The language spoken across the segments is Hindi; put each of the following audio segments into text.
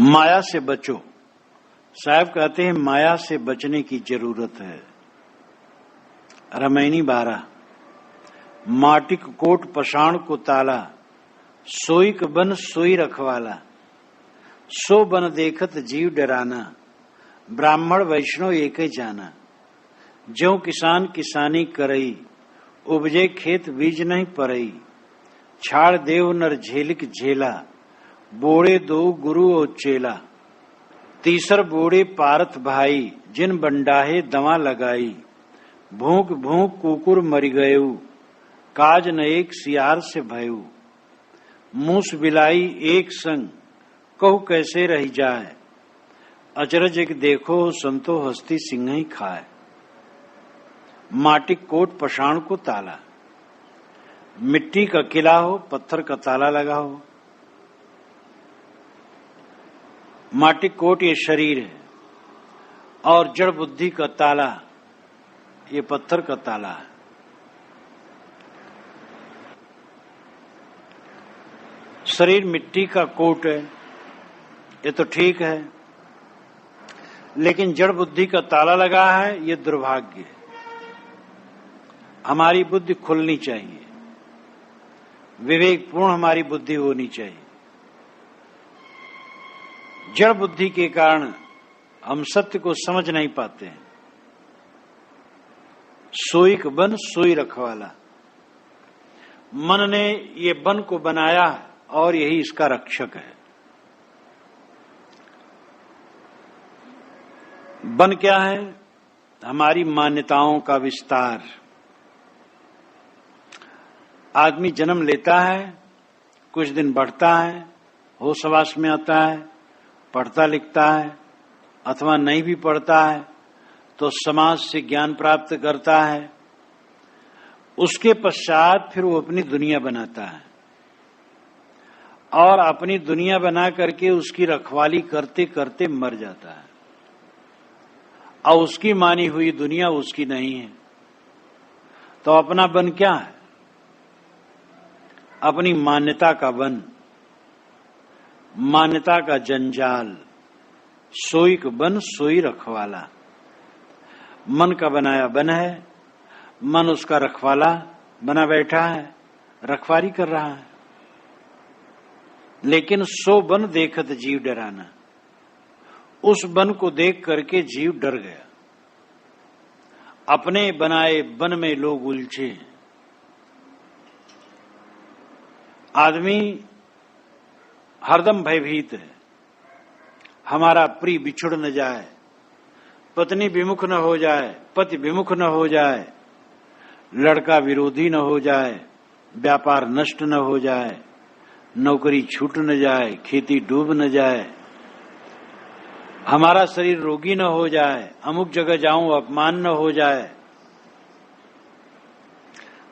माया से बचो। साहब कहते हैं माया से बचने की जरूरत है। रामायणी 12। माटिक कोट पषाण को ताला, सोईक बन सोई रखवाला। सो बन देखत जीव डराना, ब्राह्मण वैष्णव एकै जाना। ज्यों किसान किसानी करई, उपजे खेत बीज नहीं परई। छाड़ देव नर झेलिक झेला, बोड़े दो गुरु और चेला। तीसर बोड़े पारथ भाई, जिन बंडाहे दवा लगाई। भूख भूख कुकुर मर गयु, काज न एक सियार से भयु। मूस बिलाई एक संग, कहु कैसे रही जाए। अचरज एक देखो संतो हस्ती सिंह ही खाए। माटिक कोट पषाण को ताला। मिट्टी का किला हो, पत्थर का ताला लगा हो। माटिक कोट ये शरीर है और जड़ बुद्धि का ताला ये पत्थर का ताला है। शरीर मिट्टी का कोट है, ये तो ठीक है, लेकिन जड़ बुद्धि का ताला लगा है, ये दुर्भाग्य है। हमारी बुद्धि खुलनी चाहिए, विवेकपूर्ण हमारी बुद्धि होनी चाहिए। जड़ बुद्धि के कारण हम सत्य को समझ नहीं पाते हैं। सोईक बन सोई रखवाला। मन ने ये बन को बनाया और यही इसका रक्षक है। बन क्या है? हमारी मान्यताओं का विस्तार। आदमी जन्म लेता है, कुछ दिन बढ़ता है, होश हवास में आता है, पढ़ता लिखता है, अथवा नहीं भी पढ़ता है तो समाज से ज्ञान प्राप्त करता है। उसके पश्चात फिर वो अपनी दुनिया बनाता है और अपनी दुनिया बना करके उसकी रखवाली करते करते मर जाता है। और उसकी मानी हुई दुनिया उसकी नहीं है, तो अपना बन क्या है? अपनी मान्यता का बन, मान्यता का जंजाल। सोईक बन सोई रखवाला। मन का बनाया बन है, मन उसका रखवाला बना बैठा है, रखवाली कर रहा है। लेकिन सो बन देखत जीव डराना। उस बन को देख करके जीव डर गया। अपने बनाए बन में लोग उलझे। आदमी हरदम भयभीत है, हमारा प्रिय बिछुड़ न जाए, पत्नी विमुख न हो जाए, पति विमुख न हो जाए, लड़का विरोधी न हो जाए, व्यापार नष्ट न हो जाए, नौकरी छूट न जाए, खेती डूब न जाए, हमारा शरीर रोगी न हो जाए, अमुक जगह जाऊं अपमान न हो जाए।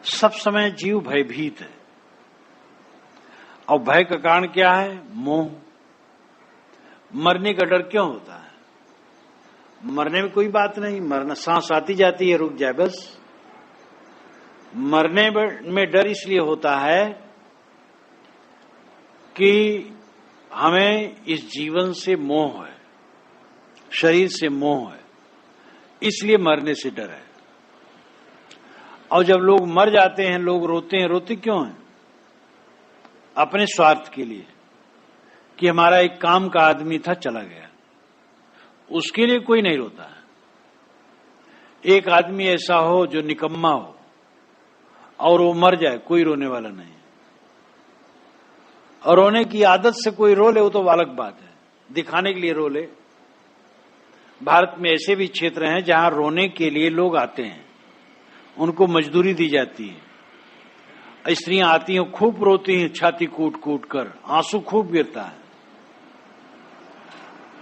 सब समय जीव भयभीत है। और भय का कारण क्या है? मोह। मरने का डर क्यों होता है? मरने में कोई बात नहीं, मरना सांस आती जाती है, रुक जाए बस। मरने में डर इसलिए होता है कि हमें इस जीवन से मोह है, शरीर से मोह है, इसलिए मरने से डर है। और जब लोग मर जाते हैं, लोग रोते हैं। रोते क्यों हैं? अपने स्वार्थ के लिए, कि हमारा एक काम का आदमी था चला गया, उसके लिए कोई नहीं रोता है। एक आदमी ऐसा हो जो निकम्मा हो और वो मर जाए, कोई रोने वाला नहीं। और रोने की आदत से कोई रो ले, वो तो अलग बात है, दिखाने के लिए रो ले। भारत में ऐसे भी क्षेत्र हैं जहां रोने के लिए लोग आते हैं, उनको मजदूरी दी जाती है। स्त्रियां आती हैं, खूब रोती हैं, छाती कूट कूट कर, आंसू खूब गिरता है।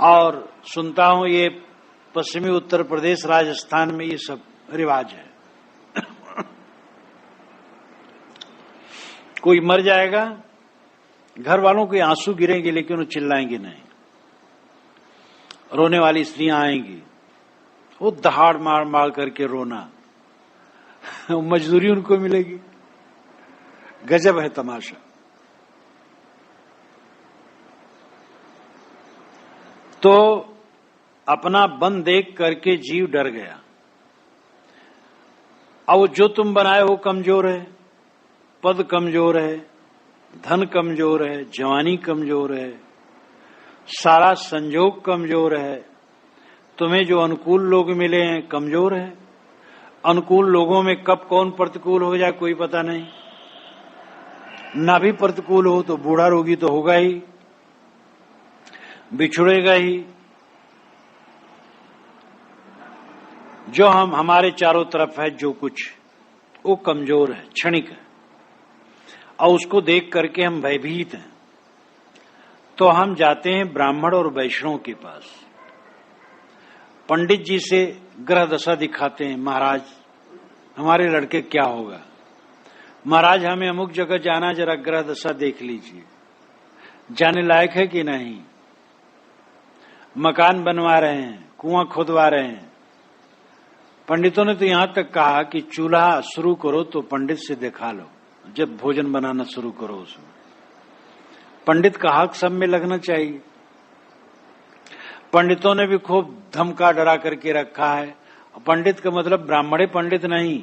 और सुनता हूं ये पश्चिमी उत्तर प्रदेश, राजस्थान में ये सब रिवाज है। कोई मर जाएगा, घर वालों के आंसू गिरेंगे लेकिन वो चिल्लाएंगे नहीं। रोने वाली स्त्रियां आएंगी, वो दहाड़ मार मार करके रोना, मजदूरी उनको मिलेगी। गजब है तमाशा। तो अपना बन देख करके जीव डर गया। अब जो तुम बनाए हो कमजोर है, पद कमजोर है, धन कमजोर है, जवानी कमजोर है, सारा संजोग कमजोर है, तुम्हें जो अनुकूल लोग मिले हैं कमजोर है। अनुकूल लोगों में कब कौन प्रतिकूल हो जाए कोई पता नहीं। ना भी प्रतिकूल हो तो बूढ़ा रोगी तो होगा ही, बिछुड़ेगा ही। जो हमारे चारों तरफ है जो कुछ वो कमजोर है, क्षणिक है, और उसको देख करके हम भयभीत हैं। तो हम जाते हैं ब्राह्मण और वैष्णव के पास, पंडित जी से ग्रह दशा दिखाते हैं। महाराज हमारे लड़के क्या होगा, महाराज हमें अमुक जगह जाना, जरा ग्रह दशा देख लीजिए, जाने लायक है कि नहीं, मकान बनवा रहे हैं, कुआं खोदवा रहे हैं। पंडितों ने तो यहां तक कहा कि चूल्हा शुरू करो तो पंडित से दिखा लो, जब भोजन बनाना शुरू करो उसमें पंडित का हक सब में लगना चाहिए। पंडितों ने भी खूब धमका डरा करके रखा है। पंडित का मतलब ब्राह्मणे पंडित नहीं,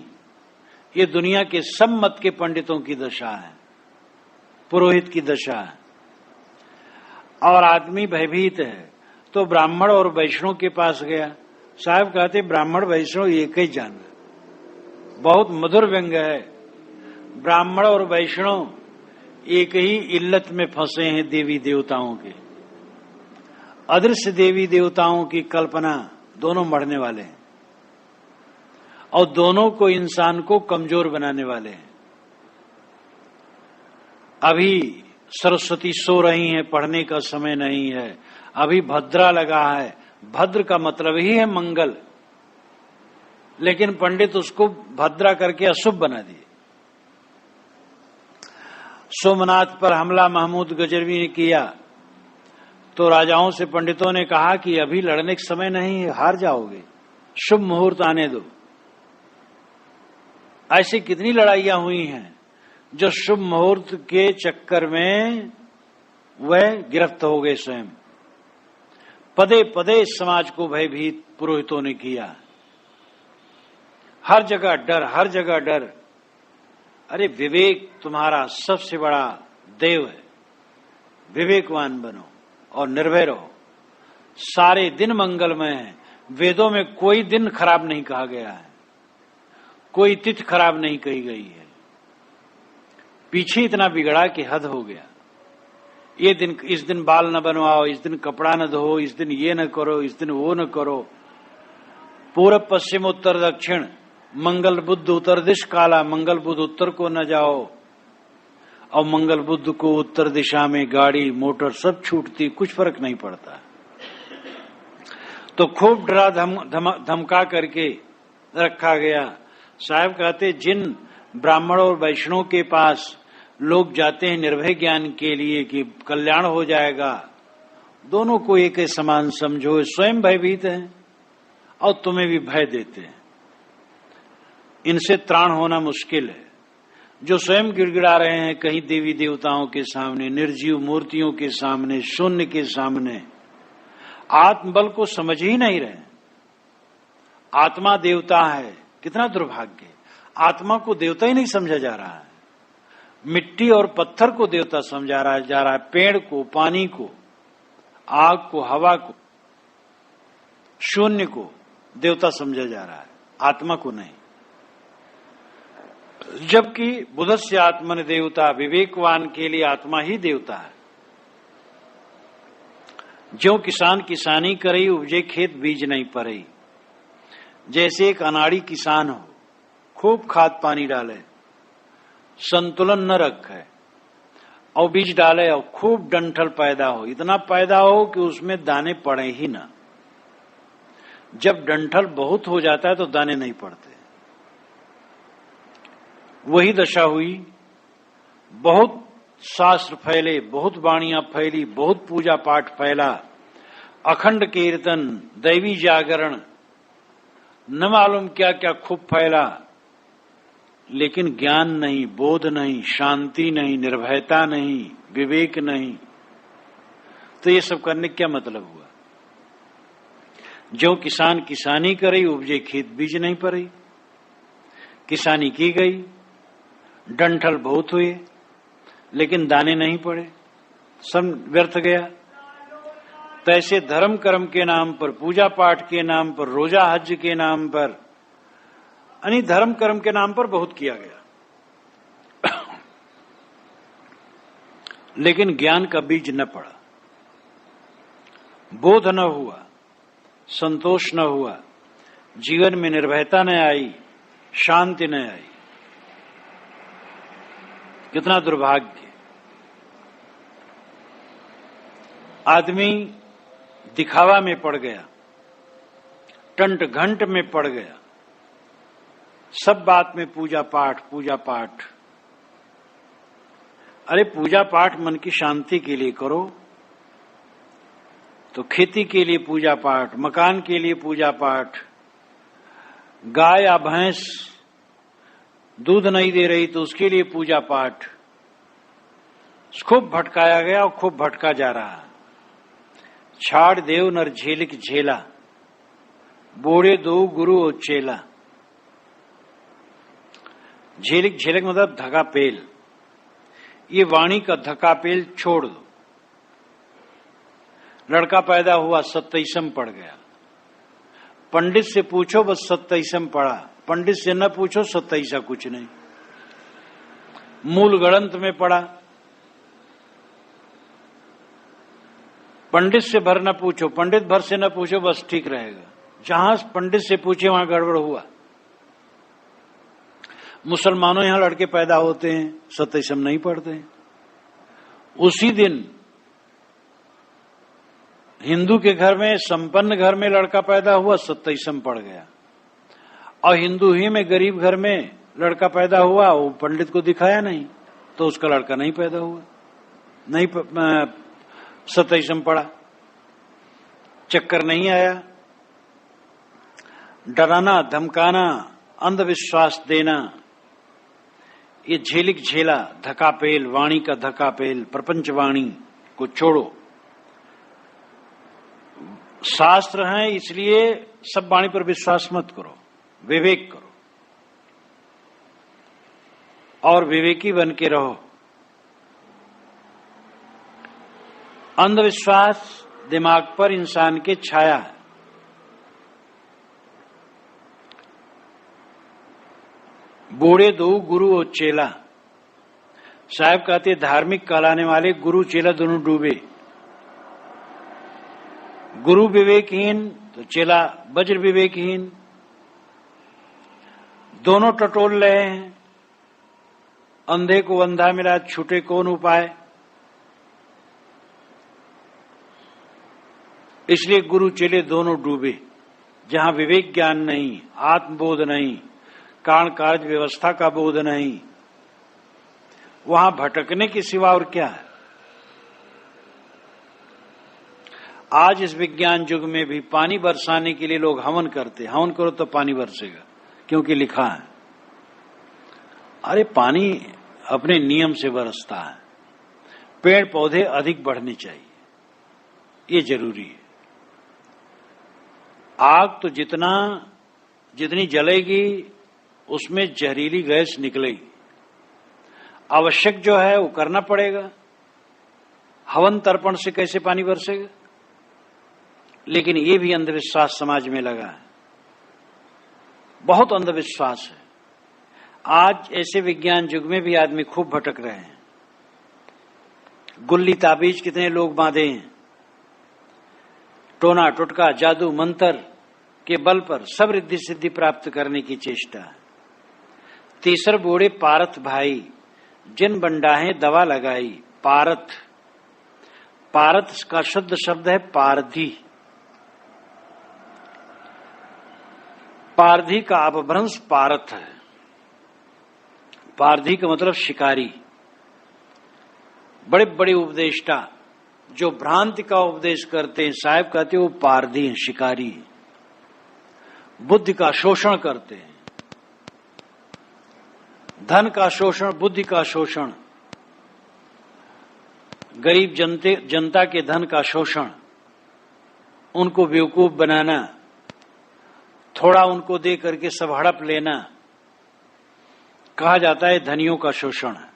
ये दुनिया के सब मत के पंडितों की दशा है, पुरोहित की दशा है। और आदमी भयभीत है तो ब्राह्मण और वैष्णव के पास गया। साहब कहते ब्राह्मण वैष्णव एक ही जान, बहुत मधुर व्यंग है। ब्राह्मण और वैष्णव एक ही इल्लत में फंसे हैं, देवी देवताओं के। अदृश्य देवी देवताओं की कल्पना, दोनों मरने वाले हैं और दोनों को इंसान को कमजोर बनाने वाले हैं। अभी सरस्वती सो रही हैं, पढ़ने का समय नहीं है। अभी भद्रा लगा है, भद्र का मतलब ही है मंगल, लेकिन पंडित उसको भद्रा करके अशुभ बना दिए। सोमनाथ पर हमला महमूद गजनवी ने किया तो राजाओं से पंडितों ने कहा कि अभी लड़ने का समय नहीं है, हार जाओगे, शुभ मुहूर्त आने दो। ऐसी कितनी लड़ाइयां हुई हैं जो शुभ मुहूर्त के चक्कर में वह गिरफ्त हो गए। स्वयं पदे पदे समाज को भयभीत पुरोहितों ने किया। हर जगह डर, हर जगह डर। अरे विवेक तुम्हारा सबसे बड़ा देव है, विवेकवान बनो और निर्भय रहो। सारे दिन मंगलमय है, वेदों में कोई दिन खराब नहीं कहा गया है, कोई तिथि खराब नहीं कही गई है। पीछे इतना बिगड़ा कि हद हो गया। ये दिन, इस दिन बाल न बनवाओ, इस दिन कपड़ा न धो, इस दिन ये न करो, इस दिन वो न करो। पूरब पश्चिम उत्तर दक्षिण, मंगल बुध उत्तर दिश काला, मंगल बुध उत्तर को न जाओ। और मंगल बुध को उत्तर दिशा में गाड़ी मोटर सब छूटती, कुछ फर्क नहीं पड़ता। तो खूब डरा धमका करके रखा गया। साहब कहते जिन ब्राह्मण और वैष्णव के पास लोग जाते हैं निर्भय ज्ञान के लिए कि कल्याण हो जाएगा, दोनों को एक समान समझो। स्वयं भयभीत हैं और तुम्हें भी भय देते हैं, इनसे त्राण होना मुश्किल है। जो स्वयं गिड़गिड़ा रहे हैं कहीं देवी देवताओं के सामने, निर्जीव मूर्तियों के सामने, शून्य के सामने, आत्मबल को समझ ही नहीं रहे। आत्मा देवता है, कितना दुर्भाग्य। आत्मा को देवता ही नहीं समझा जा रहा है। मिट्टी और पत्थर को देवता समझा जा रहा है, पेड़ को, पानी को, आग को, हवा को, शून्य को देवता समझा जा रहा है, आत्मा को नहीं। जबकि बुधस्य आत्मन देवता, विवेकवान के लिए आत्मा ही देवता है। जो किसान किसानी करई, उपजे खेत बीज नहीं परई। जैसे एक अनाड़ी किसान हो, खूब खाद पानी डाले, संतुलन न रखे और बीज डाले और खूब डंठल पैदा हो, इतना पैदा हो कि उसमें दाने पड़े ही ना। जब डंठल बहुत हो जाता है तो दाने नहीं पड़ते। वही दशा हुई। बहुत शास्त्र फैले, बहुत वाणियां फैली, बहुत पूजा पाठ फैला, अखंड कीर्तन, दैवी जागरण, न मालूम क्या क्या खूब फैला, लेकिन ज्ञान नहीं, बोध नहीं, शांति नहीं, निर्भयता नहीं, विवेक नहीं। तो ये सब करने क्या मतलब हुआ? जो किसान किसानी करे, उपजे खेत बीज नहीं पड़ी। किसानी की गई, डंठल बहुत हुए, लेकिन दाने नहीं पड़े, सब व्यर्थ गया। तो ऐसे धर्म कर्म के नाम पर, पूजा पाठ के नाम पर, रोजा हज के नाम पर, यानी धर्म कर्म के नाम पर बहुत किया गया, लेकिन ज्ञान का बीज न पड़ा, बोध न हुआ, संतोष न हुआ, जीवन में निर्भयता न आई, शांति न आई। कितना दुर्भाग्य। आदमी दिखावा में पड़ गया, टंट घंट में पड़ गया, सब बात में पूजा पाठ पूजा पाठ। अरे पूजा पाठ मन की शांति के लिए करो, तो खेती के लिए पूजा पाठ, मकान के लिए पूजा पाठ, गाय या भैंस दूध नहीं दे रही तो उसके लिए पूजा पाठ। खूब भटकाया गया और खूब भटका जा रहा। छाड़ देव नर झेलिक झेला, बोड़े दो गुरु और चेला। झेलिक झेलिक मतलब धका पेल, ये वाणी का धका पेल छोड़ दो। लड़का पैदा हुआ 27 पड़ गया, पंडित से पूछो बस 27 पढ़ा, पंडित से न पूछो 27 कुछ नहीं। मूल गणंत में पढ़ा, पंडित से भर न पूछो, पंडित भर से न पूछो, बस ठीक रहेगा। जहां पंडित से पूछे वहां गड़बड़ हुआ। मुसलमानों यहां लड़के पैदा होते हैं 27 नहीं पढ़ते हैं। उसी दिन हिंदू के घर में, संपन्न घर में लड़का पैदा हुआ 27 पड़ गया, और हिंदू ही में गरीब घर में लड़का पैदा हुआ, वो पंडित को दिखाया नहीं तो उसका लड़का नहीं पैदा हुआ, नहीं 27 पड़ा। चक्कर नहीं आया। डराना, धमकाना, अंधविश्वास देना, ये झेलिक झेला, धकापेल, वाणी का धकापेल, प्रपंच वाणी को छोड़ो। शास्त्र हैं इसलिए सब वाणी पर विश्वास मत करो, विवेक करो और विवेकी बन के रहो। अंधविश्वास दिमाग पर इंसान के छाया है। बूढ़े दो गुरु और चेला। साहब कहते धार्मिक कहलाने वाले गुरु चेला दोनों डूबे। गुरु विवेकहीन तो चेला वज्र विवेकहीन, दोनों टटोल रहे हैं। अंधे को अंधा मिला, छूटे कौन उपाय। इसलिए गुरु चेले दोनों डूबे। जहां विवेक ज्ञान नहीं, आत्मबोध नहीं, कारण कार्य व्यवस्था का बोध नहीं, वहां भटकने के सिवा और क्या है। आज इस विज्ञान युग में भी पानी बरसाने के लिए लोग हवन करते, हवन करो तो पानी बरसेगा, क्योंकि लिखा है। अरे पानी अपने नियम से बरसता है। पेड़ पौधे अधिक बढ़ने चाहिए, ये जरूरी है। आग तो जितनी जलेगी उसमें जहरीली गैस निकलेगी। आवश्यक जो है वो करना पड़ेगा। हवन तर्पण से कैसे पानी बरसेगा। लेकिन ये भी अंधविश्वास समाज में लगा है, बहुत अंधविश्वास है। आज ऐसे विज्ञान युग में भी आदमी खूब भटक रहे हैं। गुल्ली ताबीज कितने लोग बांधे हैं। टोना टुटका, जादू मंत्र के बल पर सब रिद्धि सिद्धि प्राप्त करने की चेष्टा है। तीसर बूढ़े पारथ भाई, जिन बंडाहें दवा लगाई। पारथ, पारथ का शुद्ध शब्द है पारधी। पारधी का अपभ्रंश पारथ है। पारधी का मतलब शिकारी। बड़े बड़े उपदेष्टा जो भ्रांति का उपदेश करते हैं, साहब कहते हैं वो पारधी हैं, शिकारी हैं। बुद्धि का शोषण करते हैं, धन का शोषण, बुद्धि का शोषण, गरीब जनता के धन का शोषण, उनको बेवकूफ बनाना, थोड़ा उनको दे करके सब हड़प लेना कहा जाता है धनियों का शोषण है।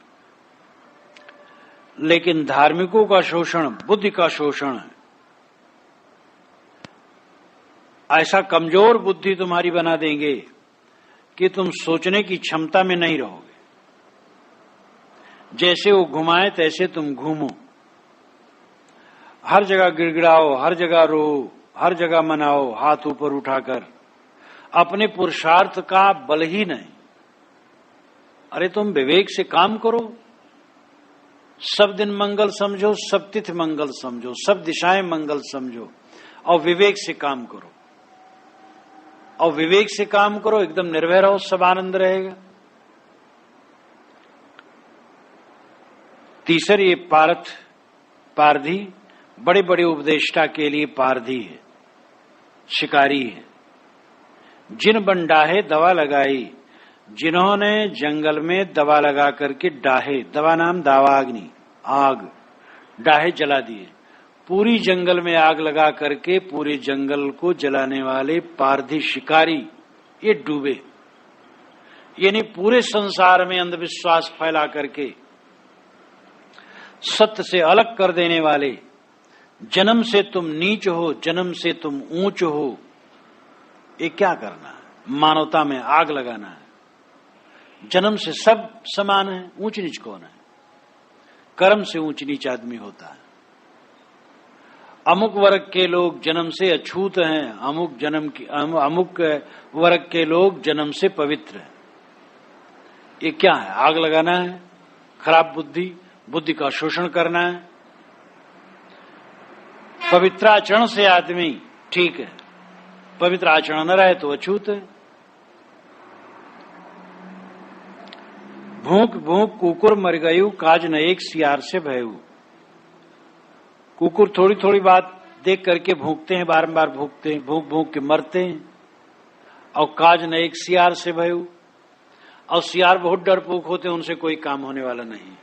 लेकिन धार्मिकों का शोषण बुद्धि का शोषण है। ऐसा कमजोर बुद्धि तुम्हारी बना देंगे कि तुम सोचने की क्षमता में नहीं रहोगे। जैसे वो घुमाए तैसे तुम घूमो, हर जगह गिड़गिड़ाओ, हर जगह रो, हर जगह मनाओ हाथ ऊपर उठाकर, अपने पुरुषार्थ का बल ही नहीं। अरे तुम विवेक से काम करो, सब दिन मंगल समझो, सब तिथि मंगल समझो, सब दिशाएं मंगल समझो और विवेक से काम करो। और विवेक से काम करो, एकदम निर्भय रहो, सब आनंद रहेगा। तीसरी ये पारथ पारधी बड़े बड़े उपदेष्टा के लिए पारधी है, शिकारी है। जिन बन डाहे दवा लगाई, जिन्होंने जंगल में दवा लगा करके डाहे, दवा नाम दावाग्नि, आग, डाहे जला दिए। पूरी जंगल में आग लगा करके पूरे जंगल को जलाने वाले पारधी शिकारी ये डूबे। यानी पूरे संसार में अंधविश्वास फैला करके सत्य से अलग कर देने वाले, जन्म से तुम नीच हो, जन्म से तुम ऊंच हो, ये क्या करना है? मानवता में आग लगाना है। जन्म से सब समान है, ऊंच नीच कौन है? कर्म से ऊंच नीच आदमी होता है। अमुक वर्ग के लोग जन्म से अछूत हैं, अमुक वर्ग के लोग जन्म से पवित्र हैं। ये क्या है? आग लगाना है, खराब बुद्धि, बुद्धि का शोषण करना है। पवित्र आचरण से आदमी ठीक है, पवित्र आचरण न रहे तो अछूत है। भूख भूख कुकुर मर गयु, काज न एक सियार से भयु। कुकुर थोड़ी थोड़ी बात देख करके भूखते हैं, बारंबार भूखते हैं, भूख भूख के मरते हैं। और काज न एक सियार से भयु, और सियार बहुत डरपोक होते हैं, उनसे कोई काम होने वाला नहीं।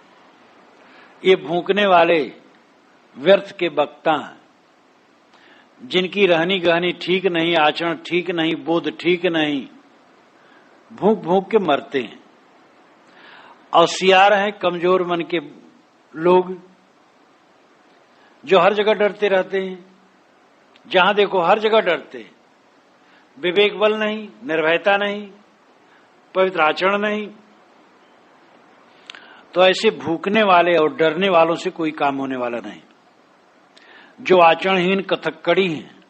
ये भूखने वाले व्यर्थ के वक्ता हैं, जिनकी रहनी गहनी ठीक नहीं, आचरण ठीक नहीं, बोध ठीक नहीं, भूख भूख के मरते हैं। और सियार हैं कमजोर मन के लोग, जो हर जगह डरते रहते हैं, जहां देखो हर जगह डरते हैं। विवेक बल नहीं, निर्भयता नहीं, पवित्र आचरण नहीं। तो ऐसे भूखने वाले और डरने वालों से कोई काम होने वाला नहीं। जो आचरणहीन कथकड़ी हैं,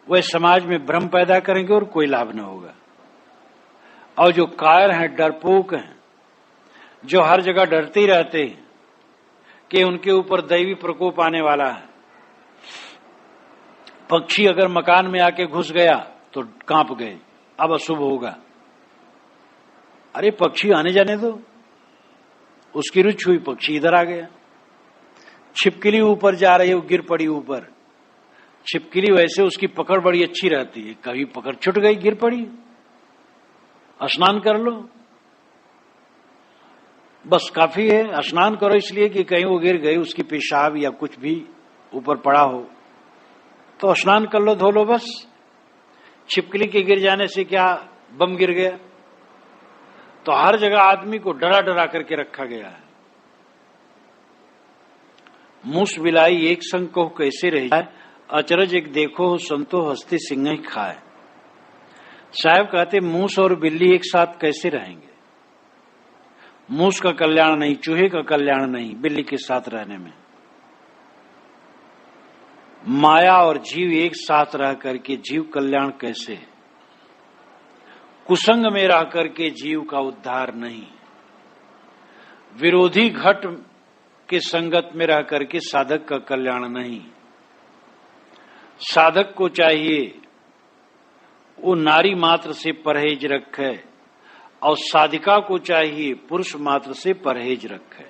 वह समाज में भ्रम पैदा करेंगे और कोई लाभ न होगा। और जो कायर हैं, डरपोक हैं, जो हर जगह डरते ही रहते हैं कि उनके ऊपर दैवी प्रकोप आने वाला है। पक्षी अगर मकान में आके घुस गया तो कांप गए, अब अशुभ होगा। अरे पक्षी आने जाने दो, उसकी रुचि हुई, पक्षी इधर आ गया। छिपकली ऊपर जा रही है, वो गिर पड़ी ऊपर। छिपकली वैसे उसकी पकड़ बड़ी अच्छी रहती है, कभी पकड़ छूट गई, गिर पड़ी। स्नान कर लो, बस काफी है। स्नान करो इसलिए कि कहीं वो गिर गई, उसकी पेशाब या कुछ भी ऊपर पड़ा हो तो स्नान कर लो, धो लो बस। छिपकली के गिर जाने से क्या बम गिर गया? तो हर जगह आदमी को डरा डरा करके रखा गया है। मूस बिलाई एक संग को कैसे रह जाए, अचरज एक देखो हो संतो हस्ती सिंह ही खाए। साहब कहते मूस और बिल्ली एक साथ कैसे रहेंगे? मूस का कल्याण नहीं, चूहे का कल्याण नहीं बिल्ली के साथ रहने में। माया और जीव एक साथ रह करके जीव कल्याण कैसे? कुसंग में रह करके जीव का उद्धार नहीं। विरोधी घट के संगत में रह करके साधक का कल्याण नहीं। साधक को चाहिए वो नारी मात्र से परहेज रखे और साधिका को चाहिए पुरुष मात्र से परहेज रखे।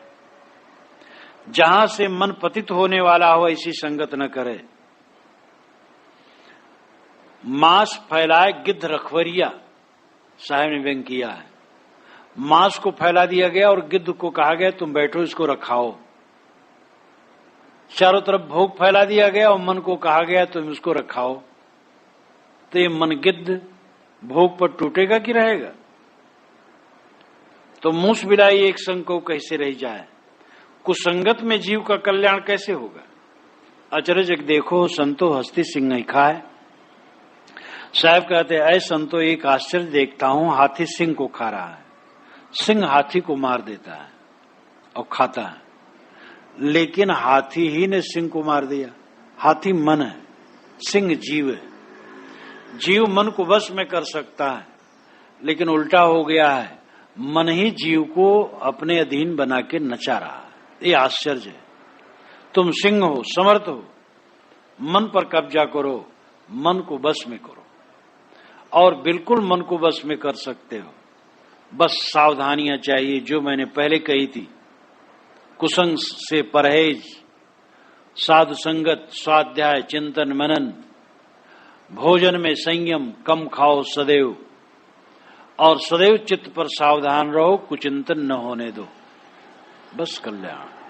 जहां से मन पतित होने वाला हो ऐसी संगत न करे। मांस फैलाए गिद्ध रखवरिया, साहब ने व्यंग किया है। मांस को फैला दिया गया और गिद्ध को कहा गया तुम बैठो इसको रखाओ। चारों तरफ भोग फैला दिया गया और मन को कहा गया तुम इसको रखाओ। तो ये मन गिद्ध भोग पर टूटेगा कि रहेगा? तो मूस बिलाई एक संग को कैसे रह जाए, कुसंगत में जीव का कल्याण कैसे होगा? अचरज देखो संतो हस्ती सिंह खाए। साहब कहते ऐ संतो एक आश्चर्य देखता हूं, हाथी सिंह को खा रहा है। सिंह हाथी को मार देता है और खाता है, लेकिन हाथी ही ने सिंह को मार दिया। हाथी मन है, सिंह जीव है। जीव मन को वश में कर सकता है, लेकिन उल्टा हो गया है, मन ही जीव को अपने अधीन बना के नचा रहा है। ये आश्चर्य है। तुम सिंह हो, समर्थ हो, मन पर कब्जा करो, मन को वश में करो, और बिल्कुल मन को वश में कर सकते हो। बस सावधानियां चाहिए जो मैंने पहले कही थी, कुसंग से परहेज, साधु संगत, स्वाध्याय, चिंतन मनन, भोजन में संयम, कम खाओ सदैव, और सदैव चित्त पर सावधान रहो, कुचिंतन न होने दो। बस कल्याण।